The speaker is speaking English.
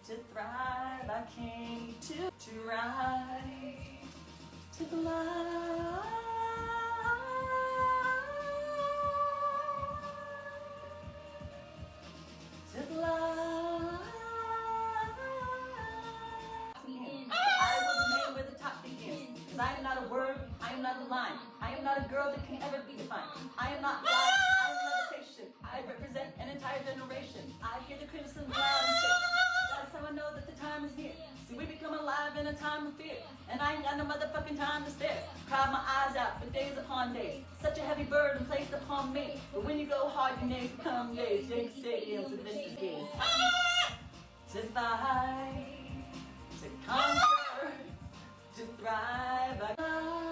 to thrive. I came to rise to the light. To the light. I was made where the top begins. Because I am not a word, I am not a line. I am not a girl that can ever be defined. I am not black, I am not a fiction. I represent an entire generation. I hear the criticism loud and clear. That's how I know that the time is here. See, we become alive in a time of fear. And I ain't got no motherfucking time to stare. Cried my eyes out for days upon days. Such a heavy burden placed upon me. But when you go hard, your names become days. Jake Stadiums and Vince's games. To fight, to conquer, to thrive.